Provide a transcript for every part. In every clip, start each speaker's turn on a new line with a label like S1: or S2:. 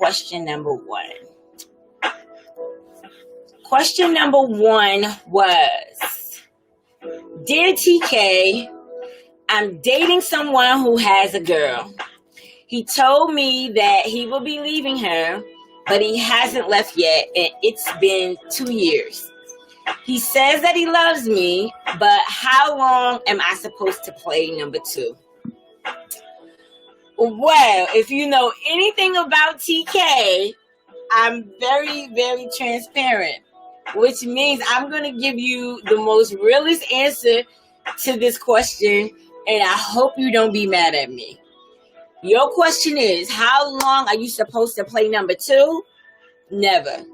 S1: question number 1. Question number 1 was, Dear TK, I'm dating someone who has a girl. He told me that he will be leaving her, but he hasn't left yet, and it's been 2 years. He says that he loves me, but how long am I supposed to play number 2? Well, if you know anything about TK, I'm very, very transparent, which means I'm going to give you the most realist answer to this question, and I hope you don't be mad at me. Your question is, how long are you supposed to play number 2? Never.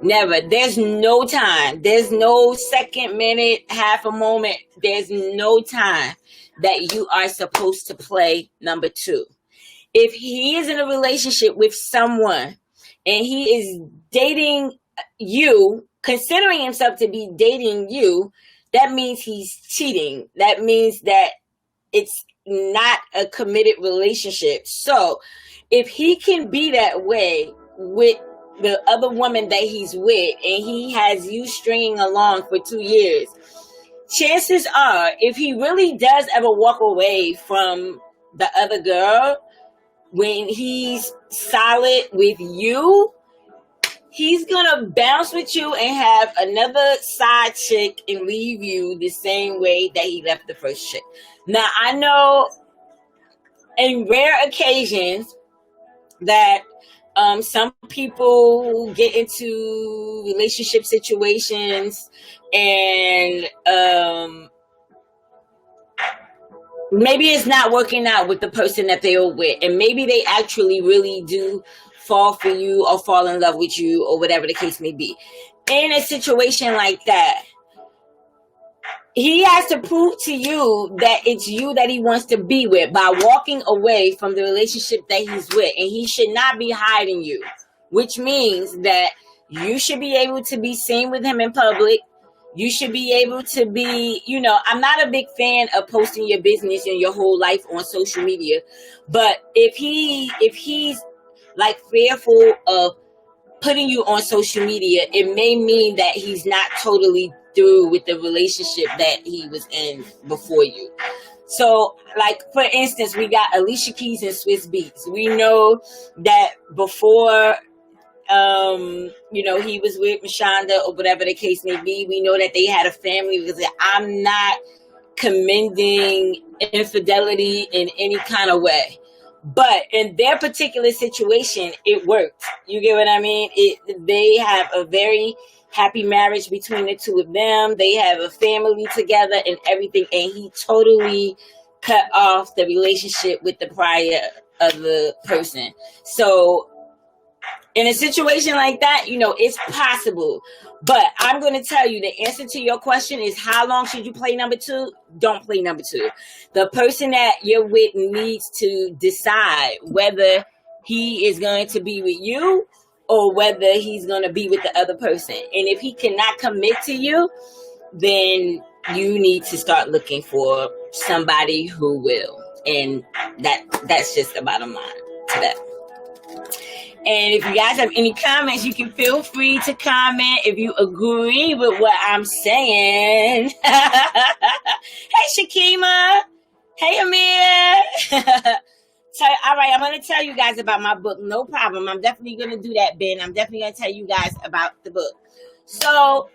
S1: Never. There's no time. There's no second, minute, half a moment. There's no time that you are supposed to play number 2. If he is in a relationship with someone and he is dating you, considering himself to be dating you, that means he's cheating. That means that it's not a committed relationship. So if he can be that way with the other woman that he's with and he has you stringing along for 2 years, chances are if he really does ever walk away from the other girl when he's solid with you, he's gonna bounce with you and have another side chick and leave you the same way that he left the first chick. Now, I know in rare occasions that some people get into relationship situations and maybe it's not working out with the person that they are with, and maybe they actually really do fall for you or fall in love with you or whatever the case may be. In a situation like that, he has to prove to you that it's you that he wants to be with by walking away from the relationship that he's with. And he should not be hiding you, which means that you should be able to be seen with him in public. You should be able to be, I'm not a big fan of posting your business and your whole life on social media. But if he's like fearful of putting you on social media, it may mean that he's not totally through with the relationship that he was in before you. So, like, for instance, we got Alicia Keys and Swiss Beats. We know that before, he was with Mashonda or whatever the case may be. We know that they had a family, because I'm not commending infidelity in any kind of way. But in their particular situation, it worked. You get what I mean? They have a very happy marriage between the two of them. They have a family together and everything. And he totally cut off the relationship with the prior other person. So in a situation like that, it's possible. But I'm going to tell you, the answer to your question is, how long should you play number 2? Don't play number 2. The person that you're with needs to decide whether he is going to be with you or whether he's going to be with the other person. And if he cannot commit to you, then you need to start looking for somebody who will. And that's just the bottom line to that. And if you guys have any comments, you can feel free to comment if you agree with what I'm saying. Hey, Shakima. Hey, Amir. All right, I'm going to tell you guys about my book. No problem. I'm definitely going to do that, Ben. I'm definitely going to tell you guys about the book. So,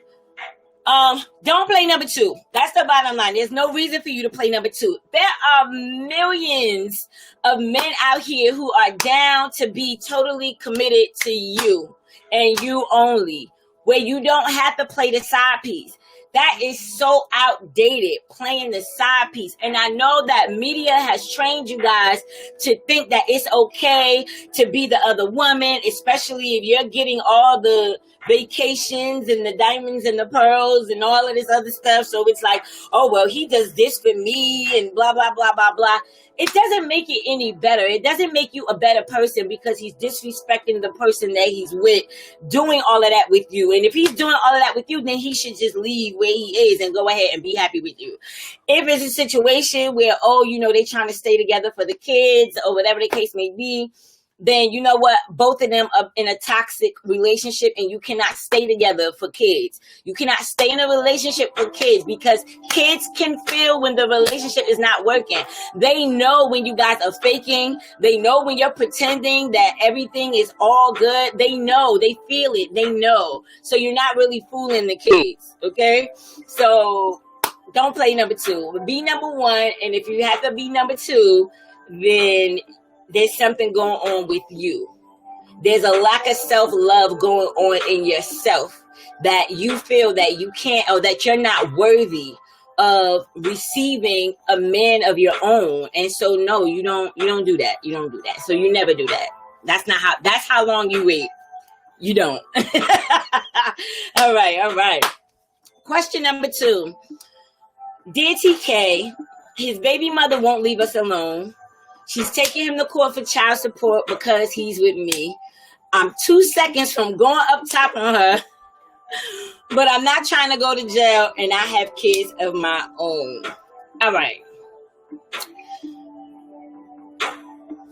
S1: don't play number 2. That's the bottom line. There's no reason for you to play number 2. There are millions of men out here who are down to be totally committed to you and you only, where you don't have to play the side piece. That is so outdated, playing the side piece. And I know that media has trained you guys to think that it's okay to be the other woman, especially if you're getting all the vacations and the diamonds and the pearls and all of this other stuff. So it's like, oh, well, he does this for me and blah, blah, blah, blah, blah. It doesn't make it any better. It doesn't make you a better person because he's disrespecting the person that he's with, doing all of that with you. And if he's doing all of that with you, then he should just leave where he is and go ahead and be happy with you. If it's a situation where, they're trying to stay together for the kids or whatever the case may be, then you know what? Both of them are in a toxic relationship, and you cannot stay together for kids. You cannot stay in a relationship for kids, because kids can feel when the relationship is not working. They know when you guys are faking. They know when you're pretending that everything is all good. They know. They feel it. They know. So you're not really fooling the kids, okay? So don't play number two. Be number one, and if you have to be number two, then there's something going on with you. There's a lack of self-love going on in yourself, that you feel that you can't, or that you're not worthy of receiving a man of your own. And so no, you don't do that. You don't do that. So you never do that. That's how long you wait. You don't. All right. Question number 2. Dear TK, his baby mother won't leave us alone. She's taking him to court for child support because he's with me. I'm 2 seconds from going up top on her, but I'm not trying to go to jail, and I have kids of my own. All right.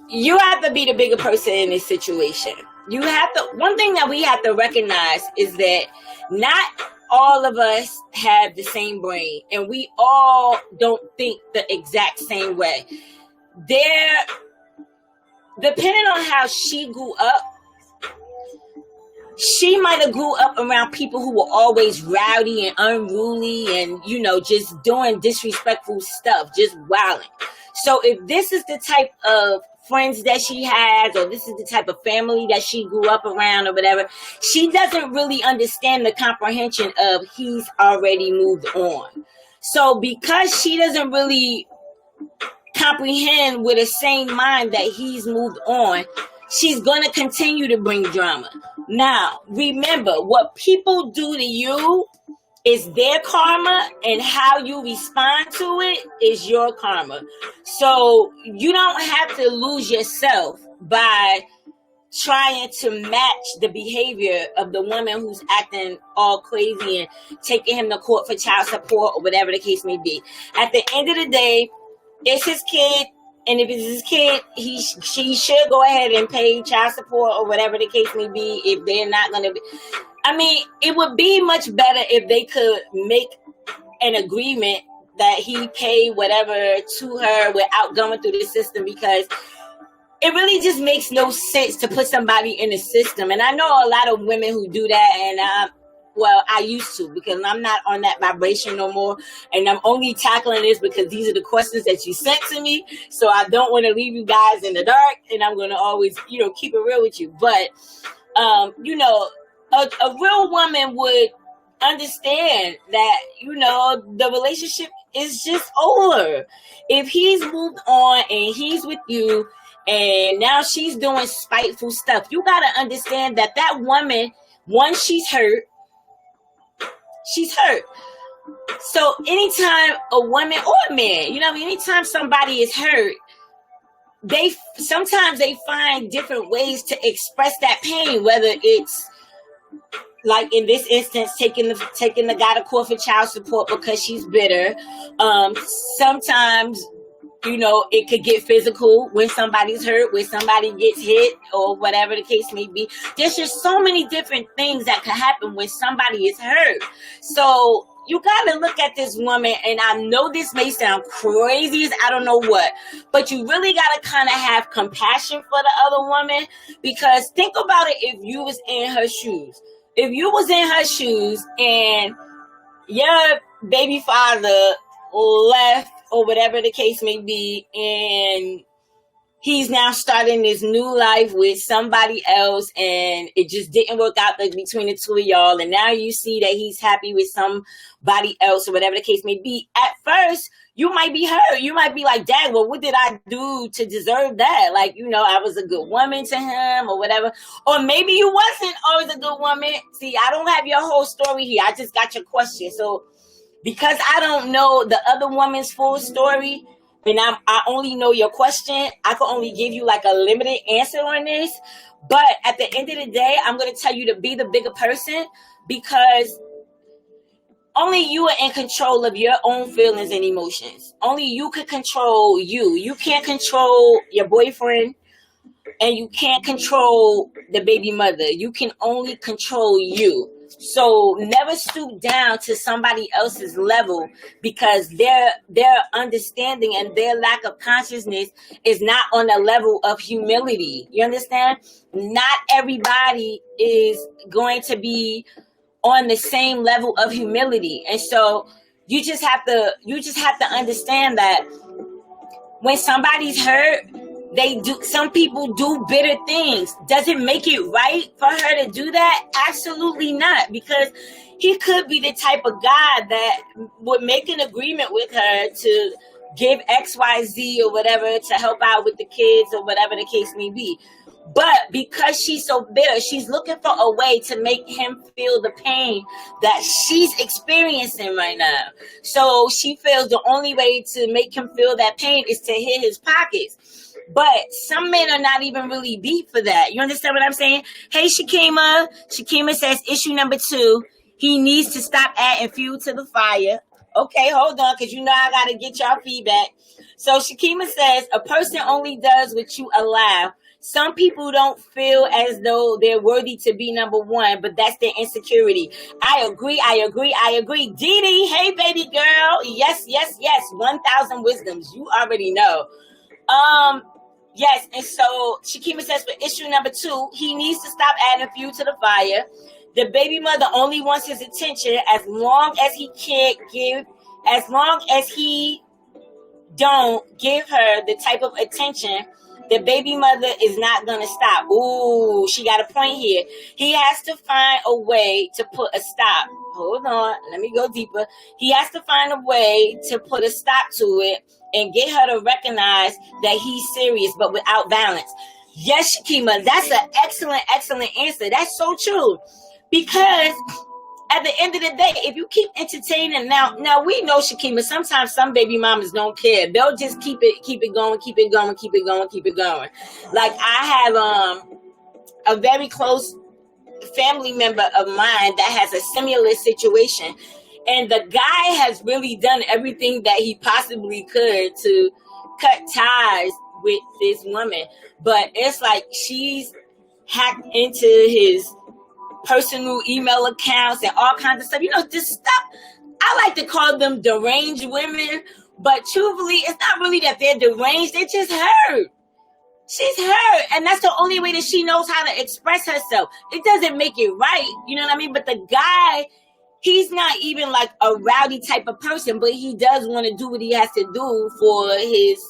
S1: You have to be the bigger person in this situation. One thing that we have to recognize is that not all of us have the same brain, and we all don't think the exact same way. Depending on how she grew up, she might have grew up around people who were always rowdy and unruly and, just doing disrespectful stuff, just wilding. So if this is the type of friends that she has, or this is the type of family that she grew up around or whatever, she doesn't really understand the comprehension of he's already moved on. So because she doesn't really comprehend with a sane mind that he's moved on, she's going to continue to bring drama. Now, remember, what people do to you is their karma, and how you respond to it is your karma. So you don't have to lose yourself by trying to match the behavior of the woman who's acting all crazy and taking him to court for child support or whatever the case may be. At the end of the day, it's his kid, and if it's his kid, she should go ahead and pay child support or whatever the case may be. If they're not going to be, it would be much better if they could make an agreement that he pay whatever to her without going through the system, because it really just makes no sense to put somebody in the system. And I know a lot of women who do that, and I used to, because I'm not on that vibration no more. And I'm only tackling this because these are the questions that you sent to me. So I don't want to leave you guys in the dark, and I'm going to always, keep it real with you. But, a real woman would understand that, the relationship is just over. If he's moved on and he's with you, and now she's doing spiteful stuff, you got to understand that woman, once she's hurt, she's hurt. So anytime a woman or a man, anytime somebody is hurt, sometimes they find different ways to express that pain, whether it's like in this instance, taking the guy to court for child support because she's bitter. Sometimes, it could get physical when somebody's hurt, when somebody gets hit, or whatever the case may be. There's just so many different things that could happen when somebody is hurt. So you got to look at this woman, and I know this may sound crazy as I don't know what, but you really got to kind of have compassion for the other woman, because think about it if you was in her shoes. If you was in her shoes and your baby father left, or whatever the case may be, and he's now starting this new life with somebody else, and it just didn't work out between the two of y'all, and now you see that he's happy with somebody else, or whatever the case may be, at first, you might be hurt. You might be like, dang, well, what did I do to deserve that? Like, I was a good woman to him, or whatever. Or maybe you wasn't always a good woman. See, I don't have your whole story here. I just got your question. So because I don't know the other woman's full story, and I only know your question, I can only give you like a limited answer on this. But at the end of the day, I'm going to tell you to be the bigger person, because only you are in control of your own feelings and emotions. Only you can control you. You can't control your boyfriend. and you can't control the baby mother. You can only control you. So never stoop down to somebody else's level, because their understanding and their lack of consciousness is not on the level of humility. You understand? Not everybody is going to be on the same level of humility. And so you just have to understand that when somebody's hurt, some people do bitter things. Does it make it right for her to do that? Absolutely not, because he could be the type of guy that would make an agreement with her to give XYZ or whatever to help out with the kids or whatever the case may be. But because she's so bitter, she's looking for a way to make him feel the pain that she's experiencing right now. So she feels the only way to make him feel that pain is to hit his pockets. But some men are not even really beat for that. You understand what I'm saying? Hey, Shakima. Shakima says, issue number 2, he needs to stop adding fuel to the fire. Okay, hold on, because I got to get y'all feedback. So Shakima says, a person only does what you allow. Some people don't feel as though they're worthy to be number 1, but that's their insecurity. I agree. Dee Dee, hey, baby girl. Yes. 1,000 wisdoms. You already know. Yes, and so Shakima says for issue number 2, he needs to stop adding fuel to the fire. The baby mother only wants his attention as long as he don't give her the type of attention, the baby mother is not going to stop. Ooh, she got a point here. He has to find a way to put a stop. Hold on, let me go deeper. He has to find a way to put a stop to it and get her to recognize that he's serious, but without violence. Yes, Shakima, that's an excellent answer. That's so true. Because at the end of the day, if you keep entertaining, now we know, Shakima, sometimes some baby mamas don't care. They'll just keep it going. Like I have a very close family member of mine that has a similar situation, and the guy has really done everything that he possibly could to cut ties with this woman, but it's like she's hacked into his personal email accounts and all kinds of stuff. This stuff, I like to call them deranged women, but truthfully, it's not really that they're deranged. They're just hurt. She's hurt, and that's the only way that she knows how to express herself. It doesn't make it right, you know what I mean? But the guy, he's not even like a rowdy type of person, but he does want to do what he has to do for his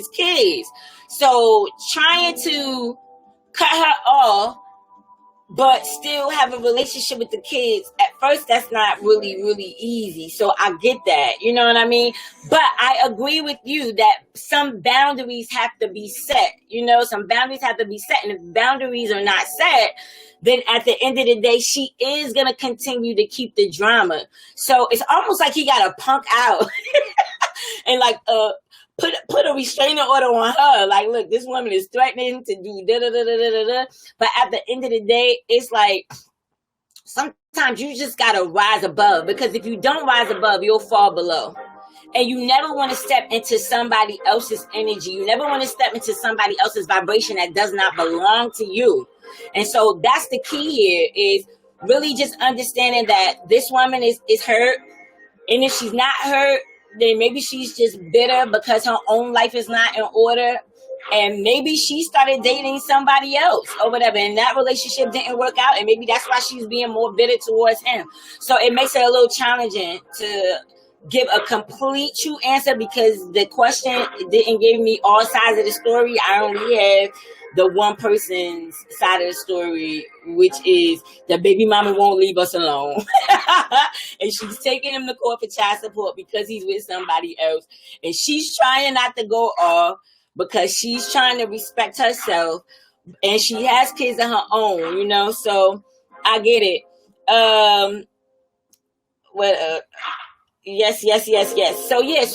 S1: kids. So trying to cut her off but still have a relationship with the kids, at first, that's not really, really easy. So I get that, you know what I mean? But I agree with you that some boundaries have to be set, some boundaries have to be set. And if boundaries are not set, then at the end of the day, she is going to continue to keep the drama. So it's almost like he got to punk out and put a restraining order on her. Like, look, this woman is threatening to do da-da-da-da-da-da. But at the end of the day, it's like sometimes you just got to rise above, because if you don't rise above, you'll fall below. And you never want to step into somebody else's energy. You never want to step into somebody else's vibration that does not belong to you. And so that's the key here, is really just understanding that this woman is hurt. And if she's not hurt, then maybe she's just bitter because her own life is not in order. And maybe she started dating somebody else or whatever, and that relationship didn't work out. And maybe that's why she's being more bitter towards him. So it makes it a little challenging to give a complete true answer, because the question didn't give me all sides of the story. I only have the one person's side of the story, which is the baby mama won't leave us alone. And she's taking him to court for child support because he's with somebody else. And she's trying not to go off because she's trying to respect herself. And she has kids of her own, so I get it. Yes. So yeah,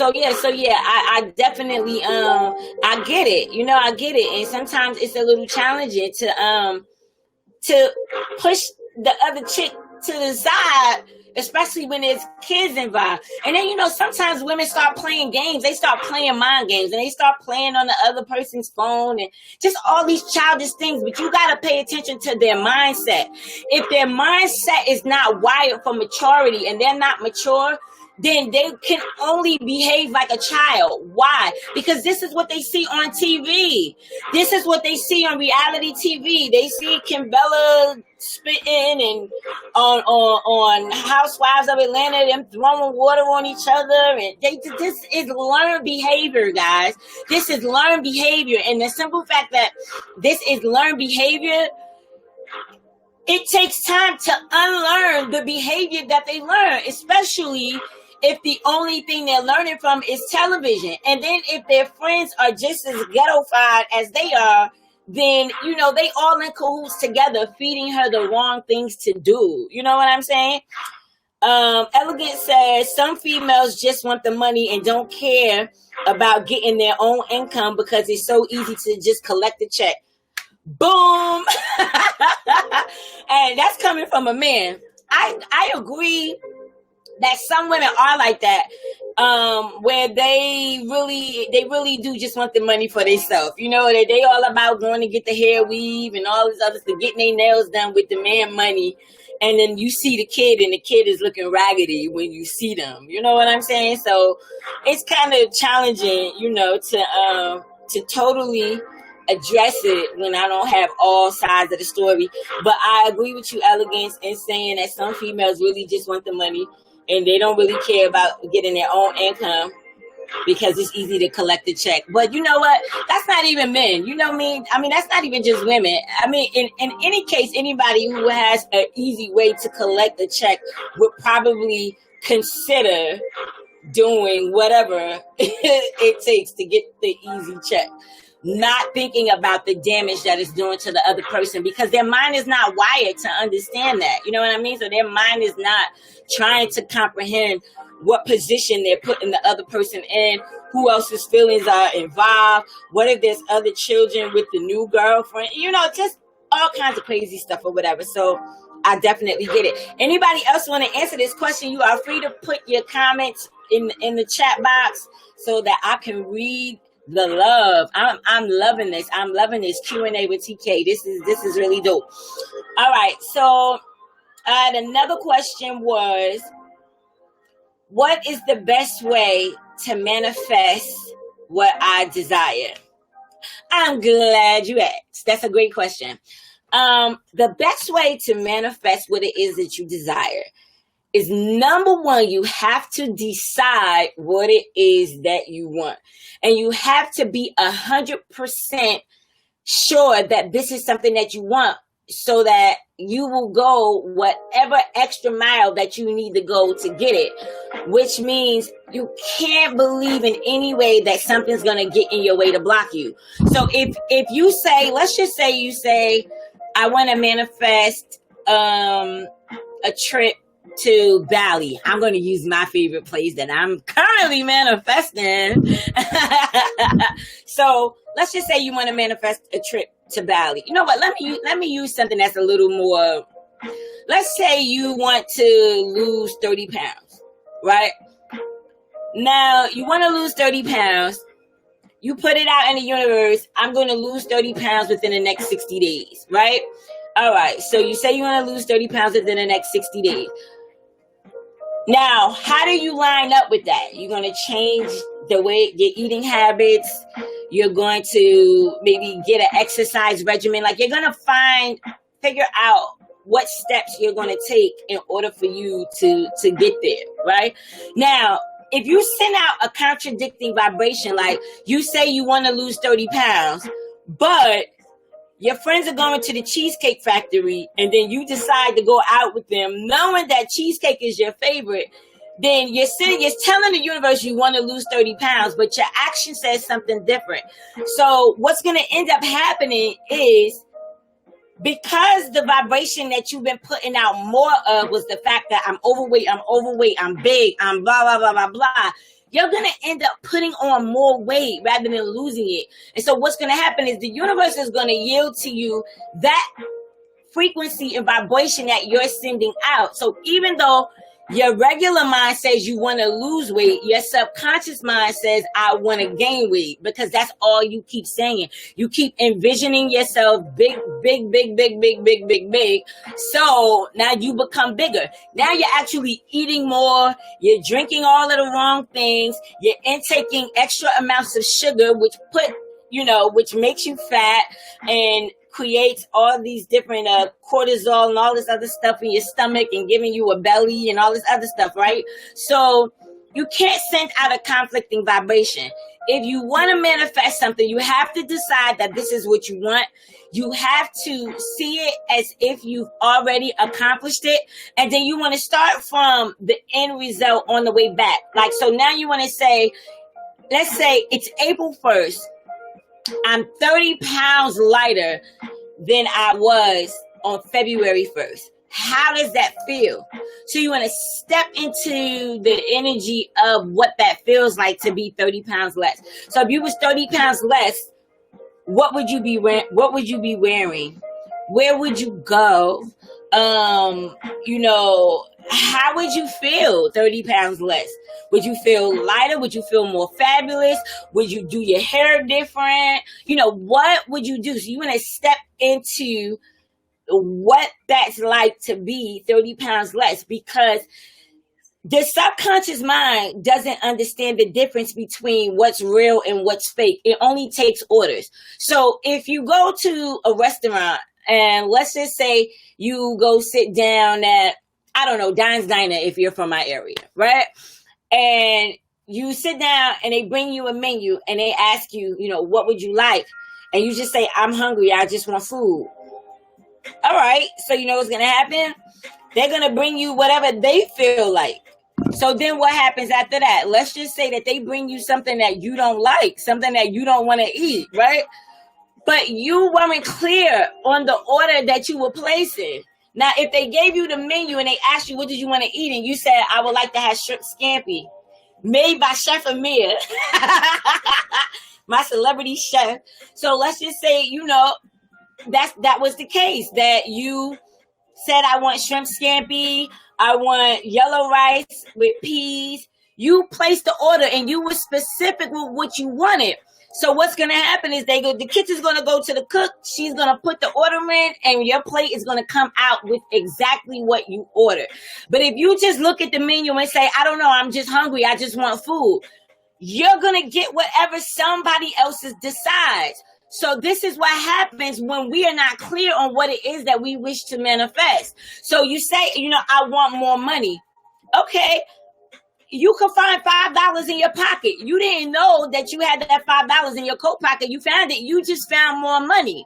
S1: I definitely, I get it. I get it. And sometimes it's a little challenging to push the other chick to the side especially when there's kids involved. And then, sometimes women start playing games. They start playing mind games, and they start playing on the other person's phone and just all these childish things. But you got to pay attention to their mindset. If their mindset is not wired for maturity and they're not mature, then they can only behave like a child. Why? Because this is what they see on TV. This is what they see on reality TV. They see Kimbella spitting and on Housewives of Atlanta, them throwing water on each other. And this is learned behavior, guys. This is learned behavior. And the simple fact that this is learned behavior, it takes time to unlearn the behavior that they learn, especially if the only thing they're learning from is television. And then if their friends are just as ghettofied as they are, then, they all in cahoots together, feeding her the wrong things to do. You know what I'm saying? Elegant says, some females just want the money and don't care about getting their own income because it's so easy to just collect the check. Boom. And that's coming from a man. I agree that some women are like that, where they really do just want the money for themselves. That they all about going to get the hair weave and all this other stuff, getting their nails done with the man money. And then you see the kid, and the kid is looking raggedy when you see them. You know what I'm saying? So it's kind of challenging, to totally address it when I don't have all sides of the story. But I agree with you, Elegance, in saying that some females really just want the money and they don't really care about getting their own income because it's easy to collect the check. But you know what? That's not even men. You know what I mean? I mean, that's not even just women. I mean, in any case, anybody who has an easy way to collect the check would probably consider doing whatever it takes to get the easy check, not thinking about the damage that it's doing to the other person, because their mind is not wired to understand that. You know what I mean? So their mind is not trying to comprehend what position they're putting the other person in, who else's feelings are involved, what if there's other children with the new girlfriend, just all kinds of crazy stuff or whatever. So I definitely get it. Anybody else want to answer this question? You are free to put your comments in the chat box so that I can read the love. I'm loving this. I'm loving this Q&A with TK. This is really dope. All right. So another question was, what is the best way to manifest what I desire? I'm glad you asked. That's a great question. The best way to manifest what it is that you desire is, number one, you have to decide what it is that you want. And you have to be 100% sure that this is something that you want, so that you will go whatever extra mile that you need to go to get it, which means you can't believe in any way that something's going to get in your way to block you. So if you say, let's just say you say, I want to manifest a trip to Bali. I'm going to use my favorite place that I'm currently manifesting. So let's just say you want to manifest a trip to Bali. You know what? Let me use something that's a little more. Let's say you want to lose 30 pounds, right? Now you want to lose 30 pounds. You put it out in the universe. I'm going to lose 30 pounds within the next 60 days, right? All right. So you say you want to lose 30 pounds within the next 60 days. Now, how do you line up with that? You're going to change the way your eating habits. You're going to maybe get an exercise regimen. Like, you're going to figure out what steps you're going to take in order for you to get there, right? Now, if you send out a contradicting vibration, like you say you want to lose 30 pounds, but your friends are going to the Cheesecake Factory, and then you decide to go out with them knowing that cheesecake is your favorite, then you're telling the universe you want to lose 30 pounds, but your action says something different. So what's going to end up happening is, because the vibration that you've been putting out more of was the fact that I'm overweight, I'm big, I'm blah, blah, blah, blah, blah, you're going to end up putting on more weight rather than losing it. And so what's going to happen is the universe is going to yield to you that frequency and vibration that you're sending out. So even though Your regular mind says you want to lose weight. Your subconscious mind says I want to gain weight, because that's all you keep saying. You keep envisioning yourself big, big, big, big, big, big, big, big. So now you become bigger. Now you're actually eating more. You're drinking all of the wrong things. You're intaking extra amounts of sugar, which makes you fat and creates all these different cortisol and all this other stuff in your stomach and giving you a belly and all this other stuff, right? So you can't send out a conflicting vibration. If you want to manifest something, you have to decide that this is what you want. You have to see it as if you've already accomplished it. And then you want to start from the end result on the way back. Like, so now you want to say, let's say it's April 1st. I'm 30 pounds lighter than I was on February 1st. How does that feel? So you want to step into the energy of what that feels like to be 30 pounds less. So if you was 30 pounds less, what would you be wearing? What would you be wearing? Where would you go? How would you feel 30 pounds less? Would you feel lighter? Would you feel more fabulous? Would you do your hair different? What would you do? So you want to step into what that's like to be 30 pounds less, because the subconscious mind doesn't understand the difference between what's real and what's fake. It only takes orders. So if you go to a restaurant and let's just say you go sit down at, I don't know, Dine's Diner if you're from my area, right? And you sit down and they bring you a menu and they ask you, what would you like? And you just say, I'm hungry. I just want food. All right. So you know what's going to happen? They're going to bring you whatever they feel like. So then what happens after that? Let's just say that they bring you something that you don't like, something that you don't want to eat, right? But you weren't clear on the order that you were placing. Now, if they gave you the menu and they asked you, what did you want to eat? And you said, I would like to have shrimp scampi made by Chef Amir, my celebrity chef. So let's just say, that was the case, that you said, I want shrimp scampi. I want yellow rice with peas. You placed the order and you were specific with what you wanted. So what's going to happen is the kitchen's going to go to the cook. She's going to put the order in and your plate is going to come out with exactly what you ordered. But if you just look at the menu and say, I don't know, I'm just hungry, I just want food, you're going to get whatever somebody else decides. So this is what happens when we are not clear on what it is that we wish to manifest. So you say, I want more money. Okay. You could find $5 in your pocket. You didn't know that you had that $5 in your coat pocket. You found it. You just found more money.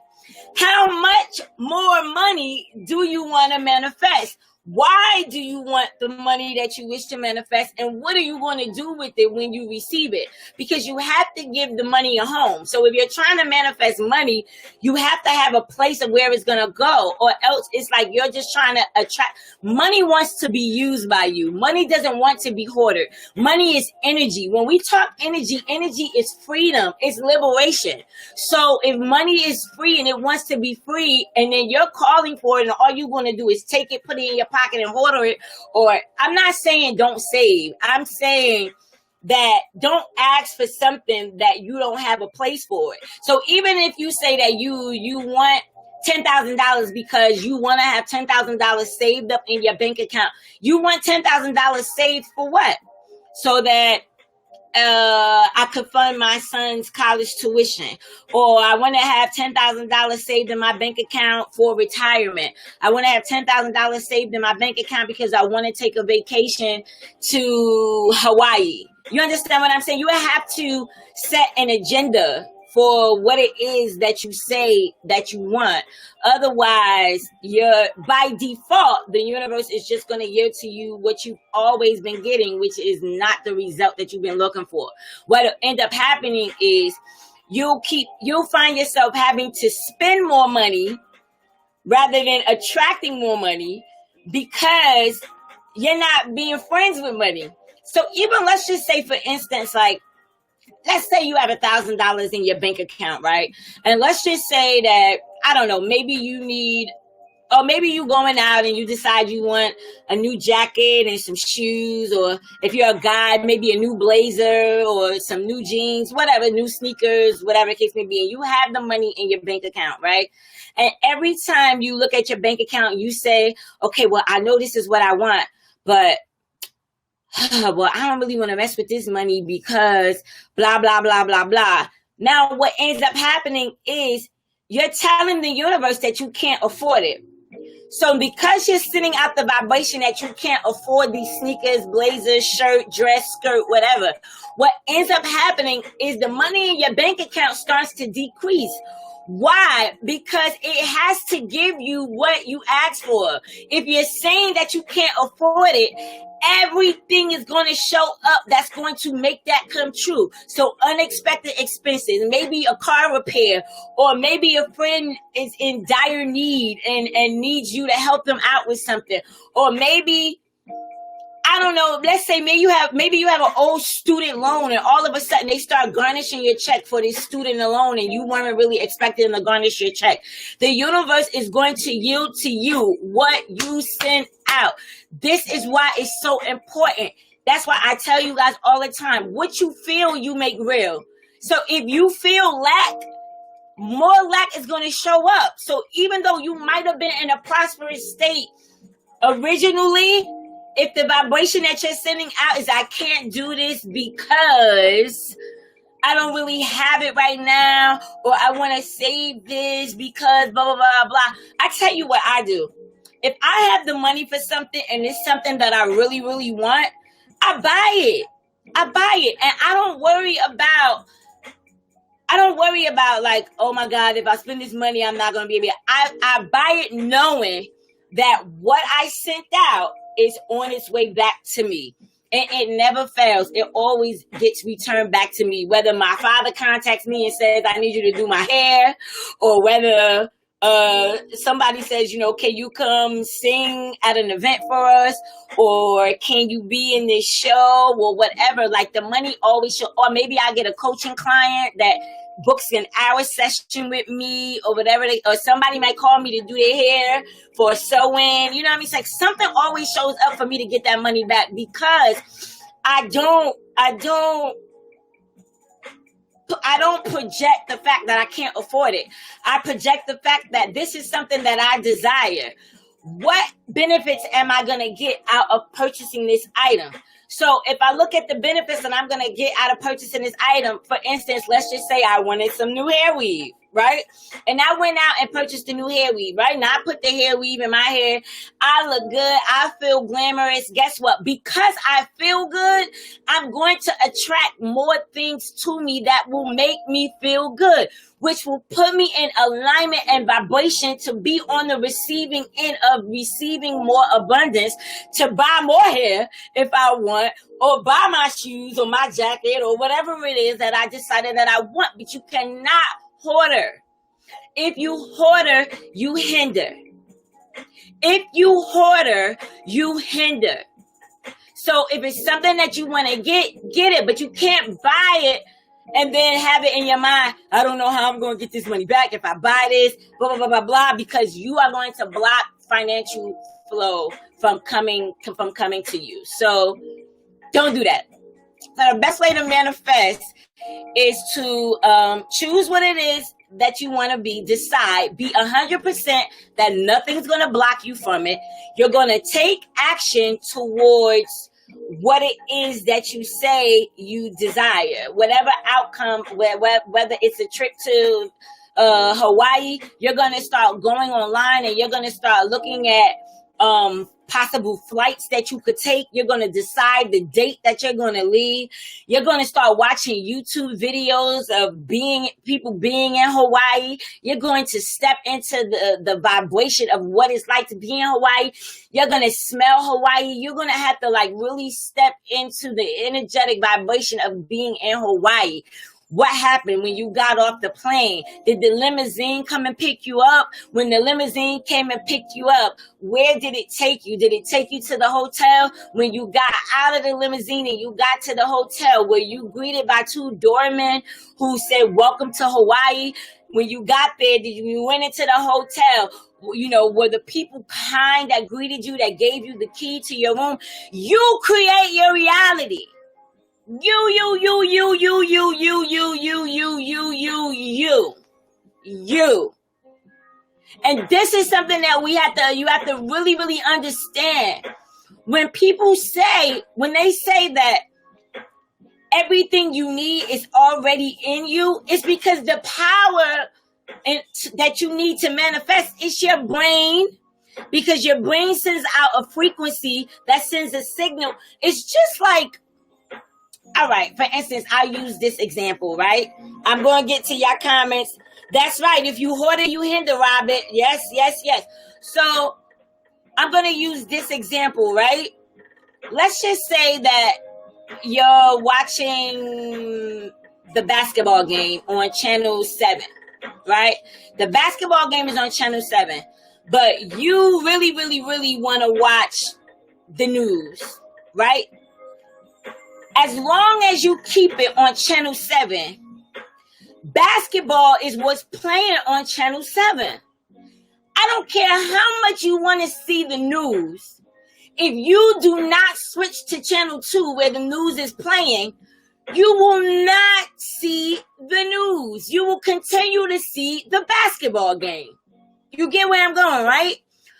S1: How much more money do you want to manifest? Why do you want the money that you wish to manifest? And what are you going to do with it when you receive it? Because you have to give the money a home. So if you're trying to manifest money, you have to have a place of where it's going to go, or else it's like you're just trying to attract. Money wants to be used by you. Money doesn't want to be hoarded. Money is energy. When we talk energy, energy is freedom. It's liberation. So if money is free and it wants to be free, and then you're calling for it, and all you're going to do is take it, put it in your pocket and hoard it, or I'm not saying don't save. I'm saying that don't ask for something that you don't have a place for it. So even if you say that you want $10,000 because you want to have $10,000 saved up in your bank account, you want $10,000 saved for what? So that I could fund my son's college tuition, or I want to have $10,000 saved in my bank account for retirement. I want to have $10,000 saved in my bank account because I want to take a vacation to Hawaii. You understand what I'm saying? You have to set an agenda for what it is that you say that you want. Otherwise, by default, the universe is just going to give to you what you've always been getting, which is not the result that you've been looking for. What'll end up happening is you'll find yourself having to spend more money rather than attracting more money, because you're not being friends with money. So even let's just say, for instance, like, let's say you have $1,000 in your bank account, right? And let's just say that, I don't know, maybe you need, Or maybe you going out and you decide you want a new jacket and some shoes, or if you're a guy, maybe a new blazer or some new jeans, whatever, new sneakers, whatever the case may be. And you have the money in your bank account, right? And every time you look at your bank account, you say, okay, well, I know this is what I want, but well, I don't really want to mess with this money because blah, blah, blah, blah, blah. Now, what ends up happening is you're telling the universe that you can't afford it. So because you're sending out the vibration that you can't afford these sneakers, blazers, shirt, dress, skirt, whatever, what ends up happening is the money in your bank account starts to decrease. Why? Because it has to give you what you asked for. If you're saying that you can't afford it, everything is going to show up that's going to make that come true. So unexpected expenses, maybe a car repair, or maybe a friend is in dire need and needs you to help them out with something. Or maybe, I don't know, let's say maybe you have an old student loan and all of a sudden they start garnishing your check for this student loan and you weren't really expecting them to garnish your check. The universe is going to yield to you what you send out. This is why it's so important. That's why I tell you guys all the time, what you feel, you make real. So if you feel lack, more lack is going to show up. So even though you might have been in a prosperous state originally, if the vibration that you're sending out is I can't do this because I don't really have it right now, or I want to save this because blah, blah, blah, blah. I tell you what I do. If I have the money for something and it's something that I really, really want, I buy it. And I don't worry about like, oh my God, if I spend this money, I'm not going to be able to. I buy it knowing that what I sent out is on its way back to me. And it never fails. It always gets returned back to me. Whether my father contacts me and says, I need you to do my hair, or whether somebody says, can you come sing at an event for us, or can you be in this show, or whatever. Like the money always show. Or maybe I get a coaching client that books an hour session with me, or whatever, or somebody might call me to do their hair for sewing. You know what I mean? It's like something always shows up for me to get that money back, because I don't project the fact that I can't afford it. I project the fact that this is something that I desire. What benefits am I going to get out of purchasing this item? So if I look at the benefits that I'm going to get out of purchasing this item, for instance, let's just say I wanted some new hair weave, right? And I went out and purchased the new hair weave, right? Now I put the hair weave in my hair. I look good. I feel glamorous. Guess what? Because I feel good, I'm going to attract more things to me that will make me feel good, which will put me in alignment and vibration to be on the receiving end of receiving more abundance, to buy more hair if I want, or buy my shoes or my jacket or whatever it is that I decided that I want. But you cannot hoarder. If you hoarder, you hinder. If you hoarder, you hinder. So if it's something that you want to get it, but you can't buy it and then have it in your mind, I don't know how I'm going to get this money back if I buy this, blah, blah, blah, blah, blah, because you are going to block financial flow from coming to you. So don't do that. So the best way to manifest is to choose what it is that you want to be, decide, be 100% that nothing's going to block you from it. You're going to take action towards what it is that you say you desire, whatever outcome, whether it's a trip to Hawaii, you're going to start going online and you're going to start looking at possible flights that you could take. You're going to decide the date that you're going to leave. You're going to start watching YouTube videos of people being in Hawaii. You're going to step into the vibration of what it's like to be in Hawaii. You're going to smell Hawaii. You're going to have to really step into the energetic vibration of being in Hawaii. What happened when you got off the plane? Did the limousine come and pick you up? When the limousine came and picked you up, where did it take you? Did it take you to the hotel? When you got out of the limousine and you got to the hotel, were you greeted by two doormen who said, welcome to Hawaii? When you got there, you went into the hotel? Were the people kind that greeted you, that gave you the key to your room? You create your reality. You. And this is something that you have to really, really understand. When they say that everything you need is already in you, it's because the power that you need to manifest is your brain, because your brain sends out a frequency that sends a signal. It's just like, all right, for instance, I'll use this example, right? I'm going to get to your comments. That's right. If you hoard it, you hinder, Robert. Yes. So I'm going to use this example, right? Let's just say that you're watching the basketball game on Channel 7, right? The basketball game is on Channel 7, but you really, really, really want to watch the news, right? As long as you keep it on Channel 7, basketball is what's playing on Channel 7. I don't care how much you want to see the news. If you do not switch to Channel 2 where the news is playing, you will not see the news. You will continue to see the basketball game. You get where I'm going, right?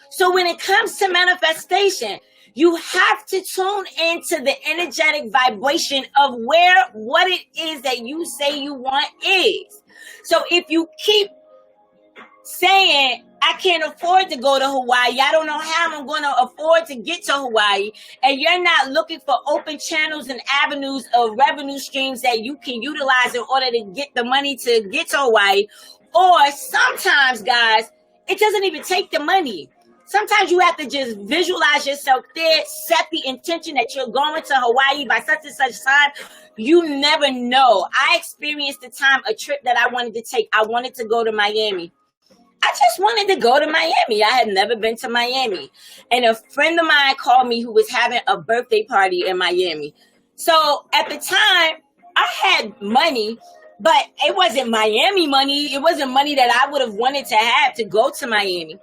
S1: So when it comes to manifestation, you have to tune into the energetic vibration of what it is that you say you want is. So if you keep saying, I can't afford to go to Hawaii, I don't know how I'm going to afford to get to Hawaii, and you're not looking for open channels and avenues of revenue streams that you can utilize in order to get the money to get to Hawaii, or sometimes, guys, it doesn't even take the money. Sometimes you have to just visualize yourself there, set the intention that you're going to Hawaii by such and such time. You never know. I experienced a trip that I wanted to take. I wanted to go to Miami. I just wanted to go to Miami. I had never been to Miami. And a friend of mine called me who was having a birthday party in Miami. So at the time, I had money, but it wasn't Miami money. It wasn't money that I would have wanted to have to go to Miami.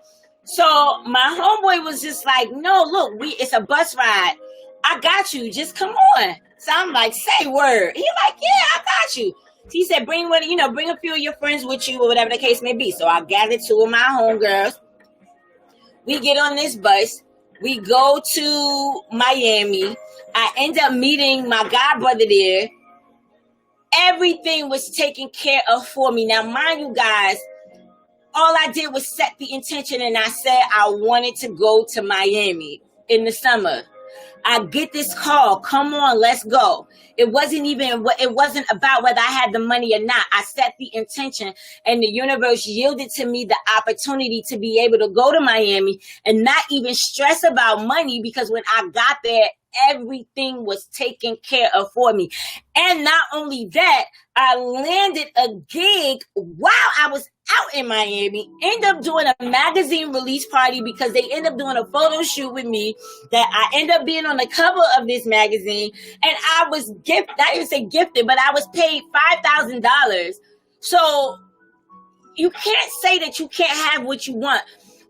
S1: So my homeboy was just like, no, look, it's a bus ride. I got you. Just come on. So I'm like, say word. He like, yeah, I got you. He said, bring a few of your friends with you or whatever the case may be. So I gathered two of my homegirls. We get on this bus. We go to Miami. I end up meeting my god brother there. Everything was taken care of for me. Now, mind you guys, all I did was set the intention, and I said I wanted to go to Miami in the summer. I get this call. Come on, let's go. It wasn't about whether I had the money or not. I set the intention, and the universe yielded to me the opportunity to be able to go to Miami and not even stress about money, because when I got there, everything was taken care of for me. And not only that, I landed a gig while I was out in Miami, end up doing a magazine release party, because they end up doing a photo shoot with me that I end up being on the cover of this magazine. And I was not even say gifted, but I was paid $5,000. So you can't say that you can't have what you want.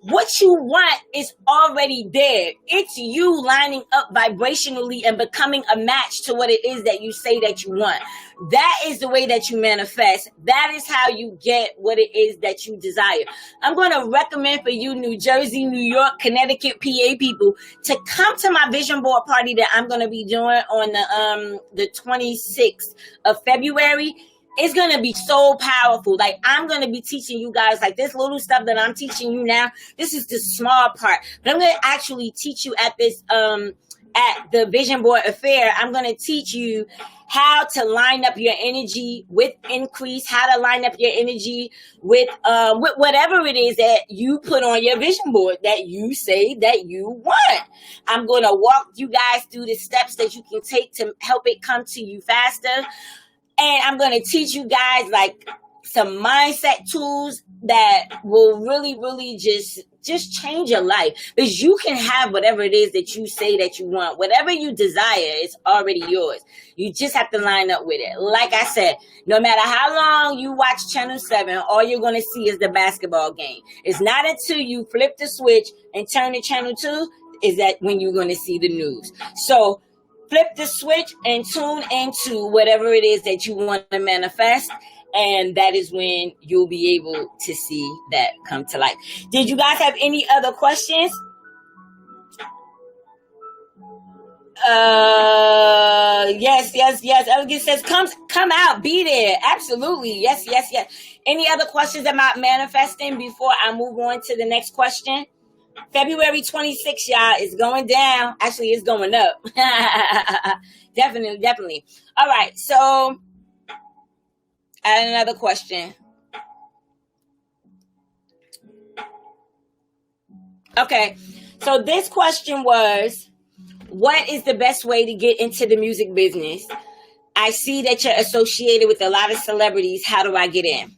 S1: What you want is already there. It's you lining up vibrationally and becoming a match to what it is that you say that you want. That is the way that you manifest. That is how you get what it is that you desire. I'm going to recommend for you, New Jersey, New York, Connecticut, PA people, to come to my vision board party that I'm going to be doing on the 26th of February. It's going to be so powerful. Like, I'm going to be teaching you guys, like, this little stuff that I'm teaching you now. This is the small part. But I'm going to actually teach you at this, at the Vision Board Affair. I'm going to teach you how to line up your energy with increase, how to line up your energy with whatever it is that you put on your vision board that you say that you want. I'm going to walk you guys through the steps that you can take to help it come to you faster. And I'm going to teach you guys like some mindset tools that will really, really just change your life. Because you can have whatever it is that you say that you want. Whatever you desire, it's already yours. You just have to line up with it. Like I said, no matter how long you watch Channel 7, all you're going to see is the basketball game. It's not until you flip the switch and turn to Channel 2 is that when you're going to see the news. So flip the switch and tune into whatever it is that you want to manifest. And that is when you'll be able to see that come to life. Did you guys have any other questions? Yes. Elegant says, come out, be there. Absolutely. Yes. Any other questions about manifesting before I move on to the next question? February 26th, y'all, is going down. Actually, it's going up. Definitely. All right. So I had another question. Okay. So this question was, what is the best way to get into the music business? I see that you're associated with a lot of celebrities. How do I get in?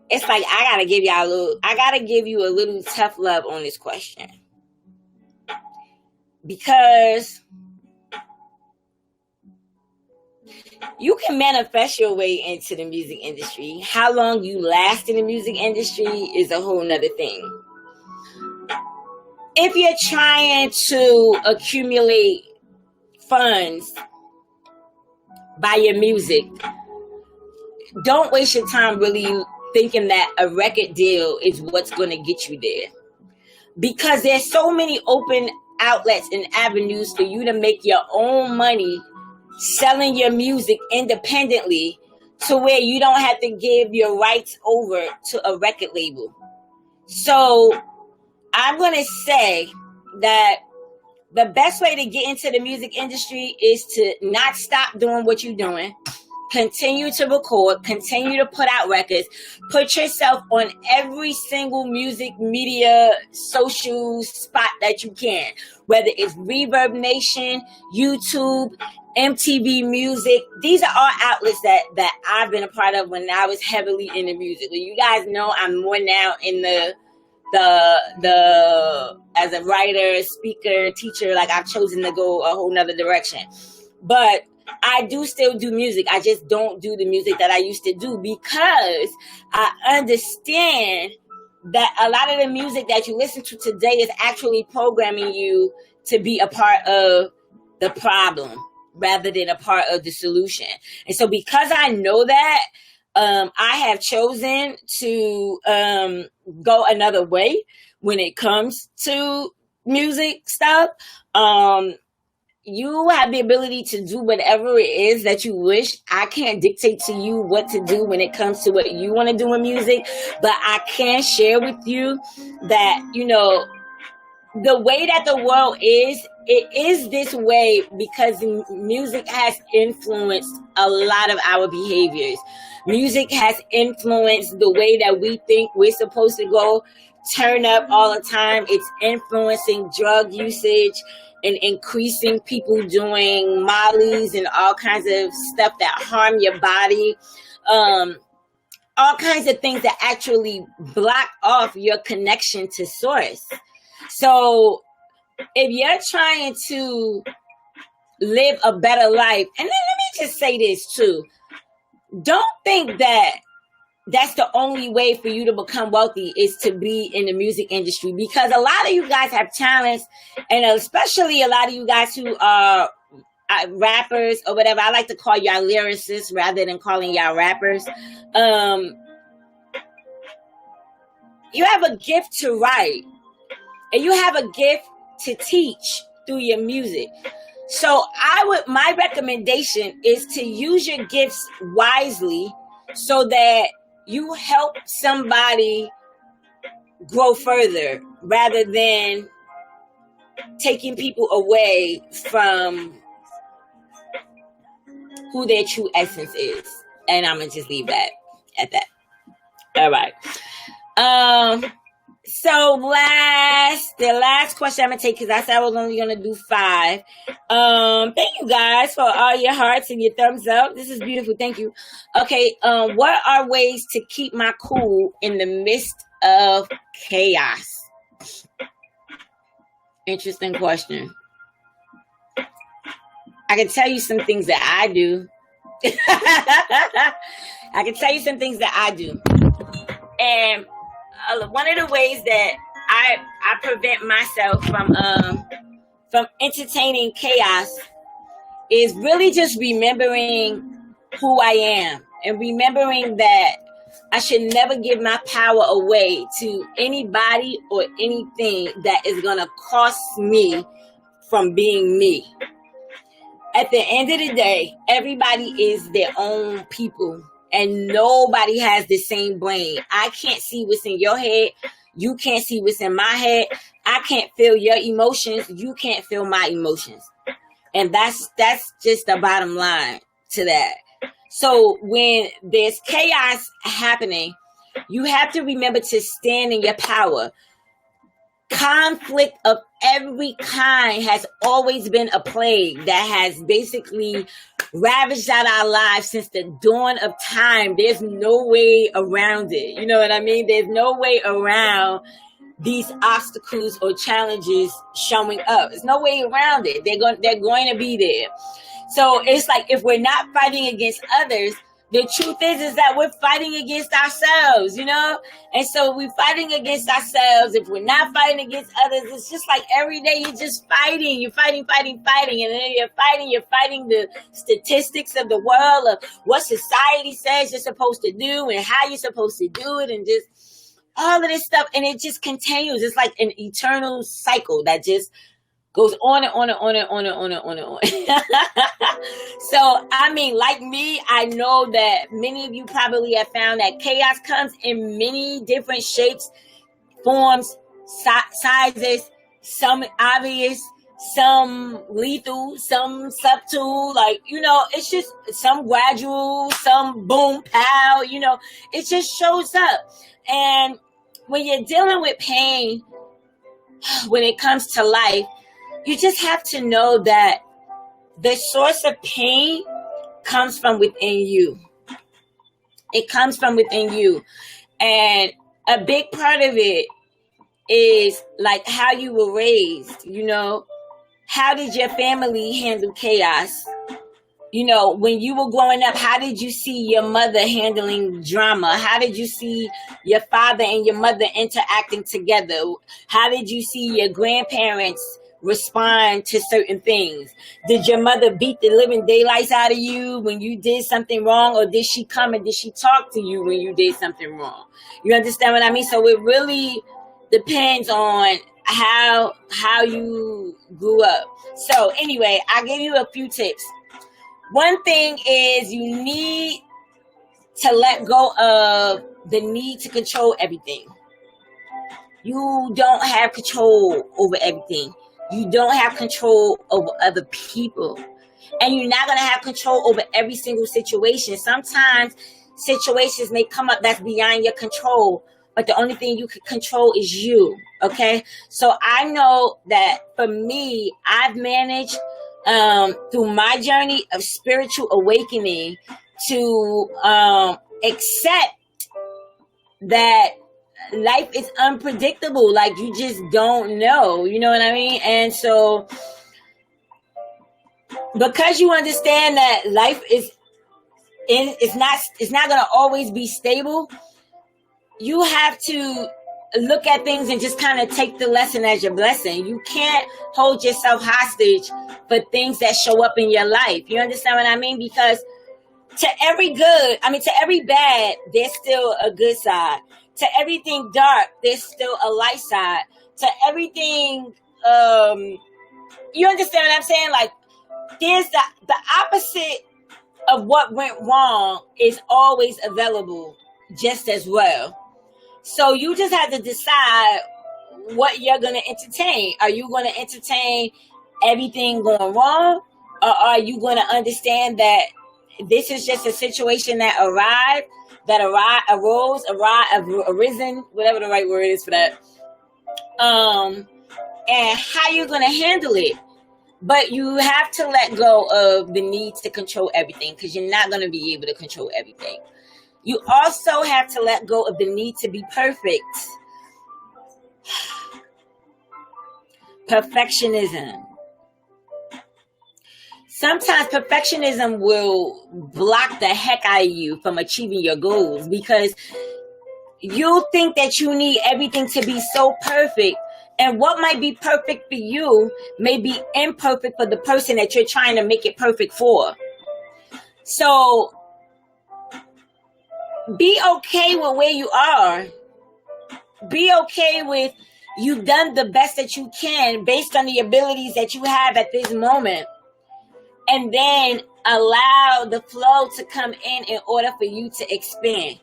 S1: It's like I gotta give you a little tough love on this question. Because you can manifest your way into the music industry. How long you last in the music industry is a whole nother thing. If you're trying to accumulate funds by your music, don't waste your time really thinking that a record deal is what's going to get you there. Because there's so many open outlets and avenues for you to make your own money selling your music independently, to where you don't have to give your rights over to a record label. So I'm going to say that the best way to get into the music industry is to not stop doing what you're doing. Continue to record, continue to put out records, put yourself on every single music media social spot that you can, whether it's Reverb Nation, YouTube, MTV Music. These are all outlets that I've been a part of when I was heavily into music. You guys know I'm more now in the as a writer, speaker, teacher, like I've chosen to go a whole nother direction. But I do still do music. I just don't do the music that I used to do, because I understand that a lot of the music that you listen to today is actually programming you to be a part of the problem rather than a part of the solution. And so because I know that, I have chosen to go another way when it comes to music stuff. You have the ability to do whatever it is that you wish. I can't dictate to you what to do when it comes to what you want to do in music, but I can share with you that, you know, the way that the world is, it is this way because music has influenced a lot of our behaviors. Music has influenced the way that we think we're supposed to go turn up all the time. It's influencing drug usage and increasing people doing mollies and all kinds of stuff that harm your body. All kinds of things that actually block off your connection to source. So if you're trying to live a better life, and then let me just say this too, don't think that that's the only way for you to become wealthy is to be in the music industry, because a lot of you guys have talents, and especially a lot of you guys who are rappers or whatever. I like to call y'all lyricists rather than calling y'all rappers. You have a gift to write, and you have a gift to teach through your music. So my recommendation is to use your gifts wisely so that you help somebody grow further rather than taking people away from who their true essence is. And I'm going to just leave that at that. All right. So the last question I'm gonna take, because I said I was only gonna do 5. Thank you guys for all your hearts and your thumbs up. This is beautiful. Thank you. Okay. What are ways to keep my cool in the midst of chaos? Interesting question. I can tell you some things that I do. I can tell you some things that I do. And one of the ways that I prevent myself from entertaining chaos is really just remembering who I am and remembering that I should never give my power away to anybody or anything that is going to cost me from being me. At the end of the day, everybody is their own people. And nobody has the same brain. I can't see what's in your head. You can't see what's in my head. I can't feel your emotions. You can't feel my emotions. And that's just the bottom line to that. So when there's chaos happening, you have to remember to stand in your power. Conflict of every kind has always been a plague that has basically ravaged out our lives since the dawn of time. There's no way around it. You know what I mean? There's no way around these obstacles or challenges showing up. There's no way around it. They're going to be there. So it's like, if we're not fighting against others, the truth is that we're fighting against ourselves, you know? And so we're fighting against ourselves. If we're not fighting against others, it's just like every day you're just fighting. You're fighting. And then you're fighting the statistics of the world, of what society says you're supposed to do and how you're supposed to do it, and just all of this stuff. And it just continues. It's like an eternal cycle that just goes on and on and on and on and on and on and on. So, I mean, like me, I know that many of you probably have found that chaos comes in many different shapes, forms, sizes, some obvious, some lethal, some subtle, like, you know, it's just some gradual, some boom, pow, you know, it just shows up. And when you're dealing with pain, when it comes to life, you just have to know that the source of pain comes from within you. It comes from within you. And a big part of it is like how you were raised, you know. How did your family handle chaos? You know, when you were growing up, how did you see your mother handling drama? How did you see your father and your mother interacting together? How did you see your grandparents respond to certain things? Did your mother beat the living daylights out of you when you did something wrong, or did she come and did she talk to you when you did something wrong? You understand what I mean? So it really depends on how you grew up. So anyway, I'll give you a few tips. One thing is you need to let go of the need to control everything. You don't have control over everything. You don't have control over other people. And you're not going to have control over every single situation. Sometimes situations may come up that's beyond your control, but the only thing you can control is you. Okay? So I know that for me, I've managed through my journey of spiritual awakening to accept that life is unpredictable. Like, you just don't know. You know what I mean? And so because you understand that life it's not going to always be stable, you have to look at things and just kind of take the lesson as your blessing. You can't hold yourself hostage for things that show up in your life. You understand what I mean? Because to every bad, there's still a good side. To everything dark, there's still a light side. To everything, you understand what I'm saying? Like, there's the opposite of what went wrong is always available just as well. So you just have to decide what you're going to entertain. Are you going to entertain everything going wrong? Or are you going to understand that this is just a situation that arisen, whatever the right word is for that. and how you're going to handle it. But you have to let go of the need to control everything, because you're not going to be able to control everything. You also have to let go of the need to be perfect. Perfectionism. Sometimes perfectionism will block the heck out of you from achieving your goals, because you think that you need everything to be so perfect. And what might be perfect for you may be imperfect for the person that you're trying to make it perfect for. So be okay with where you are. Be okay with you've done the best that you can based on the abilities that you have at this moment. And then allow the flow to come in order for you to expand.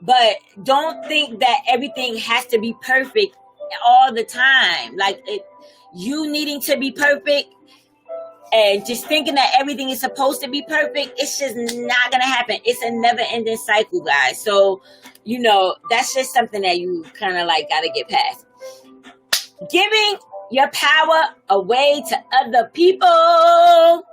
S1: But don't think that everything has to be perfect all the time. Like you needing to be perfect and just thinking that everything is supposed to be perfect, it's just not going to happen. It's a never-ending cycle, guys. So, that's just something that you kind of like got to get past. Giving your power away to other people.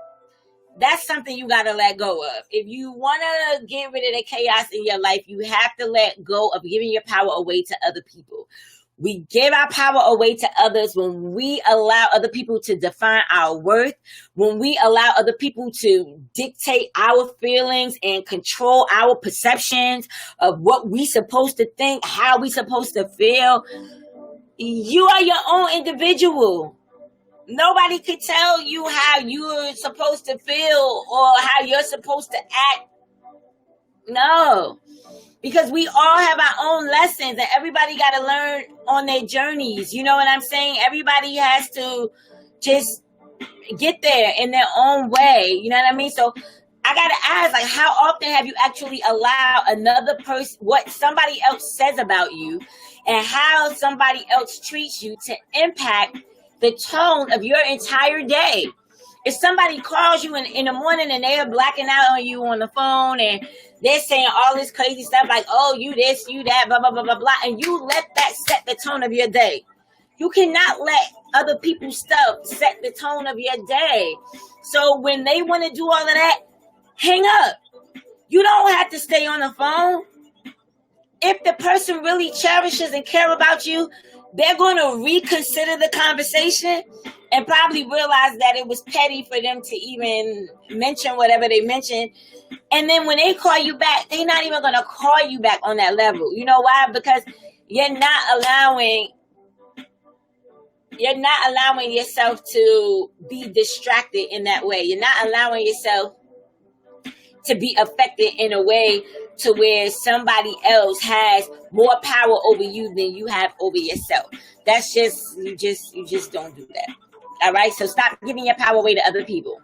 S1: That's something you got to let go of. If you want to get rid of the chaos in your life, you have to let go of giving your power away to other people. We give our power away to others when we allow other people to define our worth, when we allow other people to dictate our feelings and control our perceptions of what we supposed to think, how we supposed to feel. You are your own individual. Nobody could tell you how you're supposed to feel or how you're supposed to act. No. Because we all have our own lessons, and everybody got to learn on their journeys. You know what I'm saying? Everybody has to just get there in their own way. You know what I mean? So I got to ask, like, how often have you actually allowed another person, what somebody else says about you and how somebody else treats you to impact the tone of your entire day? If somebody calls you in the morning and they're blacking out on you on the phone and they're saying all this crazy stuff like, oh, you this, you that, blah, blah, blah, blah, blah, and you let that set the tone of your day. You cannot let other people's stuff set the tone of your day. So when they want to do all of that, hang up. You don't have to stay on the phone. If the person really cherishes and care about you, they're going to reconsider the conversation and probably realize that it was petty for them to even mention whatever they mentioned. And then when they call you back, they're not even going to call you back on that level. You know why? Because you're not allowing yourself to be distracted in that way. You're not allowing yourself to be affected in a way to where somebody else has more power over you than you have over yourself. That's just, you just don't do that. All right. So stop giving your power away to other people.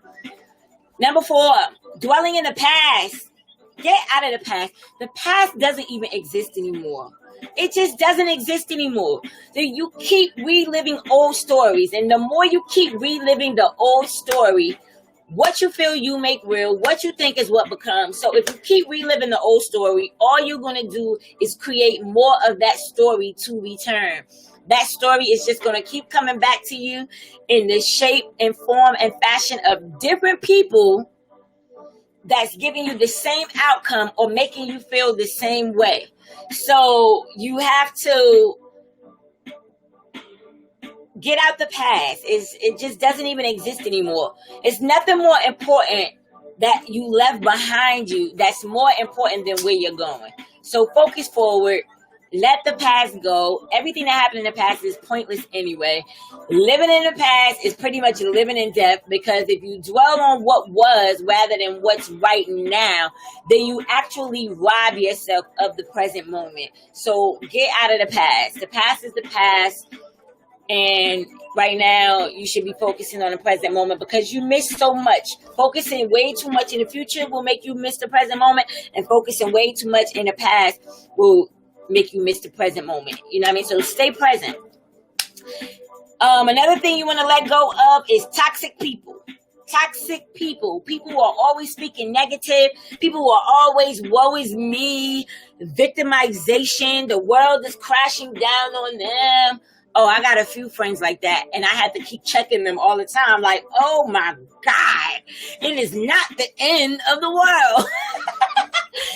S1: Number 4, dwelling in the past. Get out of the past. The past doesn't even exist anymore. It just doesn't exist anymore. So you keep reliving old stories. And the more you keep reliving the old story, what you feel you make real, what you think is what becomes. So if you keep reliving the old story, all you're going to do is create more of that story to return. That story is just going to keep coming back to you in the shape and form and fashion of different people that's giving you the same outcome or making you feel the same way. So you have to get out the past. It just doesn't even exist anymore. It's nothing more important that you left behind you that's more important than where you're going. So focus forward. Let the past go. Everything that happened in the past is pointless anyway. Living in the past is pretty much living in death, because if you dwell on what was rather than what's right now, then you actually rob yourself of the present moment. So get out of the past. The past is the past. And right now, you should be focusing on the present moment, because you miss so much. Focusing way too much in the future will make you miss the present moment, and focusing way too much in the past will make you miss the present moment. You know what I mean? So stay present. Another thing you want to let go of is toxic people. Toxic people. People who are always speaking negative. People who are always, woe is me, victimization. The world is crashing down on them. Oh, I got a few friends like that, and I had to keep checking them all the time. Like, oh my God, it is not the end of the world.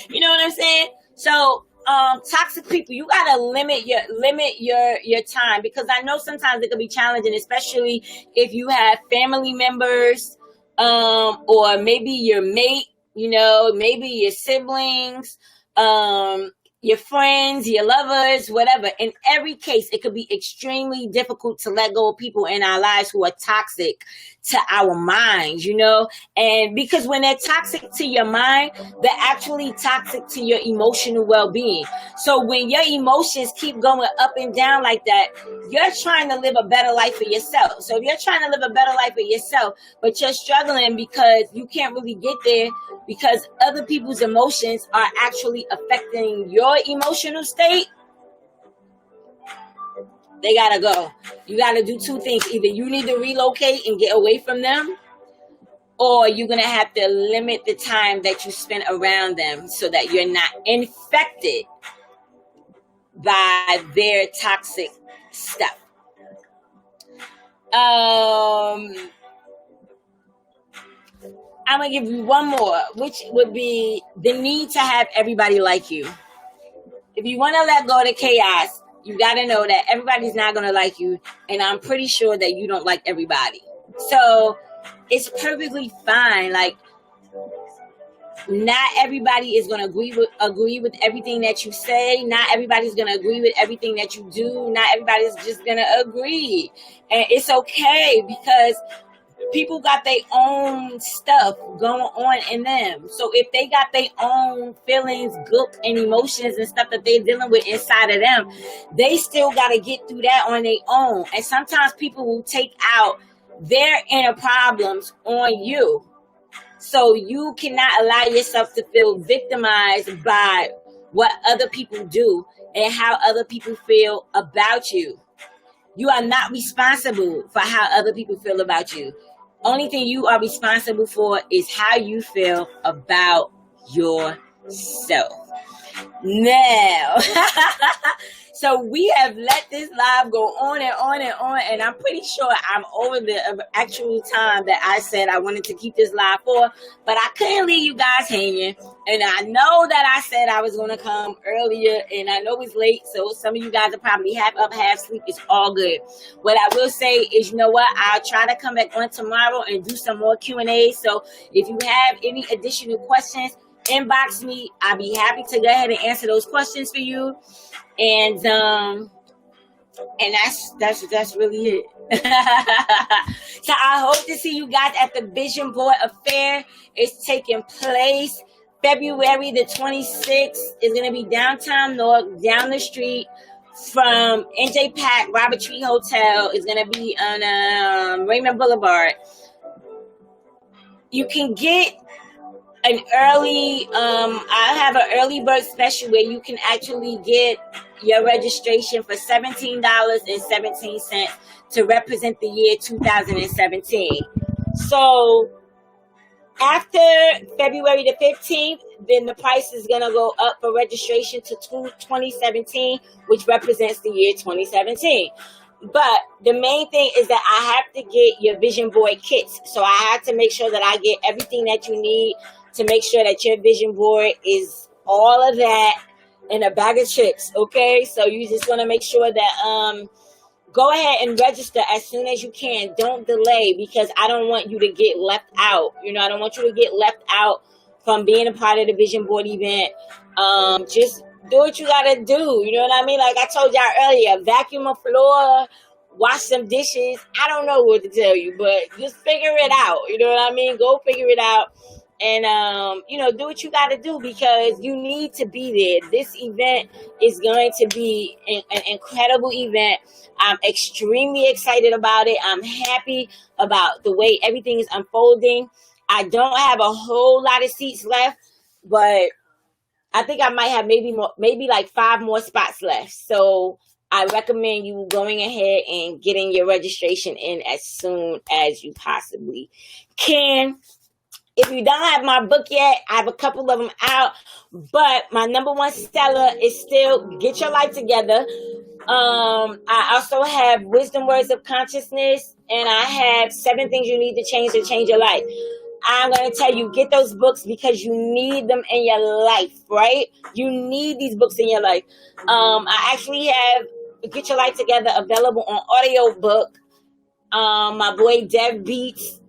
S1: You know what I'm saying? So, toxic people, you gotta limit your time, because I know sometimes it can be challenging, especially if you have family members, or maybe your mate, maybe your siblings, your friends, your lovers, whatever. In every case, it could be extremely difficult to let go of people in our lives who are toxic to our minds, and because when they're toxic to your mind, they're actually toxic to your emotional well-being. So when your emotions keep going up and down like that, you're trying to live a better life for yourself. So if you're trying to live a better life for yourself, but you're struggling because you can't really get there because other people's emotions are actually affecting your emotional state, they gotta go. You gotta do two things. Either you need to relocate and get away from them, or you're gonna have to limit the time that you spend around them so that you're not infected by their toxic stuff. I'm gonna give you one more, which would be the need to have everybody like you. If you want to let go of the chaos, you got to know that everybody's not going to like you. And I'm pretty sure that you don't like everybody. So it's perfectly fine. Like, not everybody is going to agree with everything that you say. Not everybody's going to agree with everything that you do. Not everybody's just going to agree. And it's okay, because people got their own stuff going on in them. So if they got their own feelings, guilt, and emotions and stuff that they're dealing with inside of them, they still got to get through that on their own. And sometimes people will take out their inner problems on you. So you cannot allow yourself to feel victimized by what other people do and how other people feel about you. You are not responsible for how other people feel about you. Only thing you are responsible for is how you feel about yourself. Now, so we have let this live go on and on and on, and I'm pretty sure I'm over the actual time that I said I wanted to keep this live for, but I couldn't leave you guys hanging, and I know that I said I was going to come earlier, and I know it's late, so some of you guys are probably half up, half asleep. It's all good. What I will say is, you know what, I'll try to come back on tomorrow and do some more Q&A, so if you have any additional questions, inbox me. I'll be happy to go ahead and answer those questions for you. And that's really it. So I hope to see you guys at the Vision Board Affair. It's taking place February the 26th. It's going to be downtown North, down the street from NJ Pack Robert Tree Hotel. It's going to be on Raymond Boulevard. You can get an early, I have an early bird special where you can actually get your registration for $17.17 to represent the year 2017. So after February the 15th, then the price is going to go up for registration to 2017, which represents the year 2017. But the main thing is that I have to get your Vision Board kits. So I have to make sure that I get everything that you need to make sure that your vision board is all of that in a bag of chips, okay? So you just want to make sure that go ahead and register as soon as you can. Don't delay, because I don't want you to get left out. I don't want you to get left out from being a part of the vision board event. Just do what you got to do. You know what I mean? Like I told y'all earlier, vacuum a floor, wash some dishes. I don't know what to tell you, but just figure it out. You know what I mean? Go figure it out. And, do what you got to do, because you need to be there. This event is going to be an incredible event. I'm extremely excited about it. I'm happy about the way everything is unfolding. I don't have a whole lot of seats left, but I think I might have maybe like 5 more spots left. So I recommend you going ahead and getting your registration in as soon as you possibly can. If you don't have my book yet, I have a couple of them out. But my number one seller is still Get Your Life Together. I also have Wisdom Words of Consciousness, and I have 7 Things You Need to Change Your Life. I'm going to tell you, get those books because you need them in your life, right? You need these books in your life. I actually have Get Your Life Together available on audiobook. My boy Dev Beats,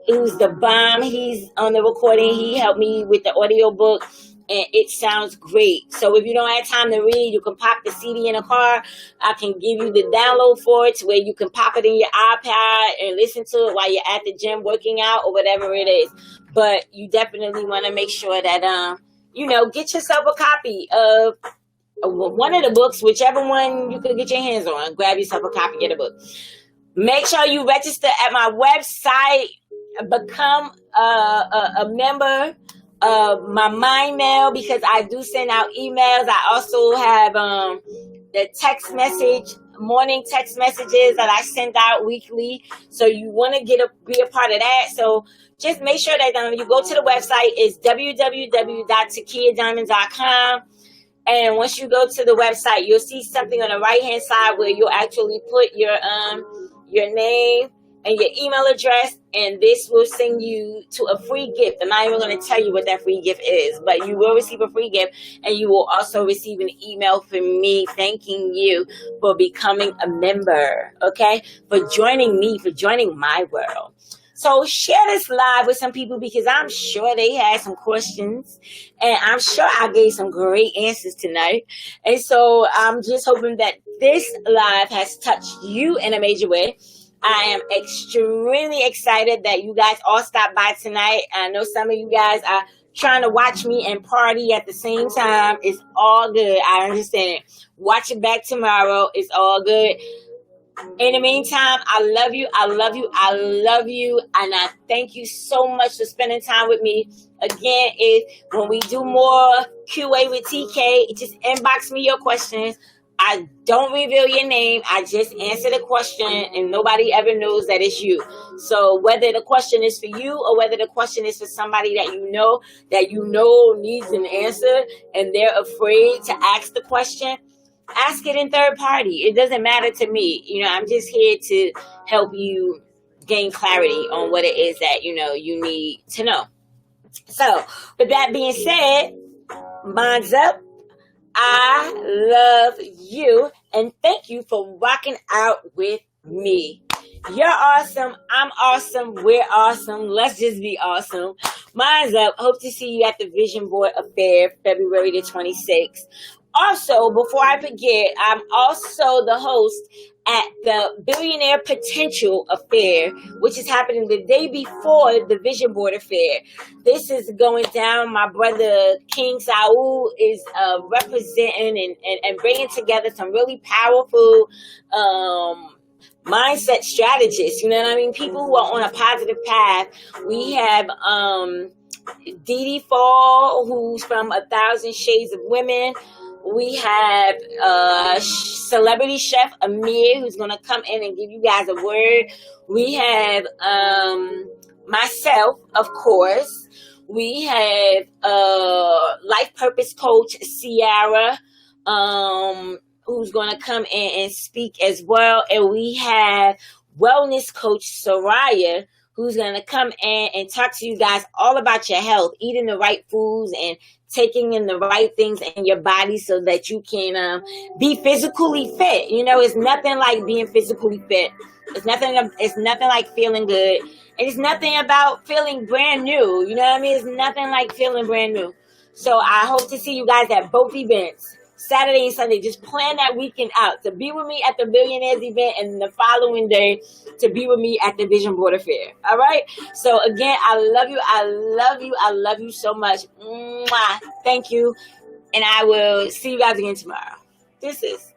S1: who's the bomb, he's on the recording. He helped me with the audiobook, and it sounds great. So if you don't have time to read, you can pop the CD in a car. I can give you the download for it to where you can pop it in your iPad and listen to it while you're at the gym working out or whatever it is. But you definitely want to make sure that get yourself a copy of one of the books, whichever one you can get your hands on. Grab yourself a copy of the book. Make sure you register at my website. Become a member of my Mind Mail because I do send out emails. I also have the text message, morning text messages that I send out weekly. So you want to be a part of that. So just make sure that you go to the website. It's www.takiyyadiamonds.com. And once you go to the website, you'll see something on the right-hand side where you'll actually put your name and your email address, and this will send you to a free gift. I'm not even going to tell you what that free gift is, but you will receive a free gift, and you will also receive an email from me thanking you for becoming a member, okay? For joining me, for joining my world. So share this live with some people because I'm sure they had some questions, and I'm sure I gave some great answers tonight. And so I'm just hoping that this live has touched you in a major way. I am extremely excited that you guys all stopped by tonight. I know some of you guys are trying to watch me and party at the same time. It's all good. I understand it. Watch it back tomorrow. It's all good. In the meantime, I love you. I love you. I love you. And I thank you so much for spending time with me. Again, when we do more QA with TK, just inbox me your questions. I don't reveal your name. I just answer the question, and nobody ever knows that it's you. So whether the question is for you or whether the question is for somebody that you know needs an answer and they're afraid to ask the question, ask it in third party. It doesn't matter to me. I'm just here to help you gain clarity on what it is that, you need to know. So with that being said, mind's up. I love you, and thank you for rocking out with me. You're awesome. I'm awesome. We're awesome. Let's just be awesome. Mind's up. Hope to see you at the Vision Board Affair, February the 26th. Also, before I forget, I'm also the host at the Billionaire Potential Affair, which is happening the day before the Vision Board Affair. This is going down. My brother King Saul is representing and bringing together some really powerful mindset strategists. You know what I mean? People who are on a positive path. We have Dee Fall, who's from 1,000 Shades of Women. We have celebrity chef Amir, who's going to come in and give you guys a word. We have myself, of course. We have life purpose coach Ciara, who's going to come in and speak as well. And we have wellness coach Soraya, who's going to come in and talk to you guys all about your health, eating the right foods and taking in the right things in your body so that you can be physically fit. It's nothing like being physically fit. It's nothing like feeling good. And it's nothing about feeling brand new. You know what I mean? It's nothing like feeling brand new. So I hope to see you guys at both events, Saturday and Sunday. Just plan that weekend out to be with me at the Billionaires event, and the following day to be with me at the Vision Board Affair. All right? So again, I love you. I love you. I love you so much. Mwah. Thank you. And I will see you guys again tomorrow. This is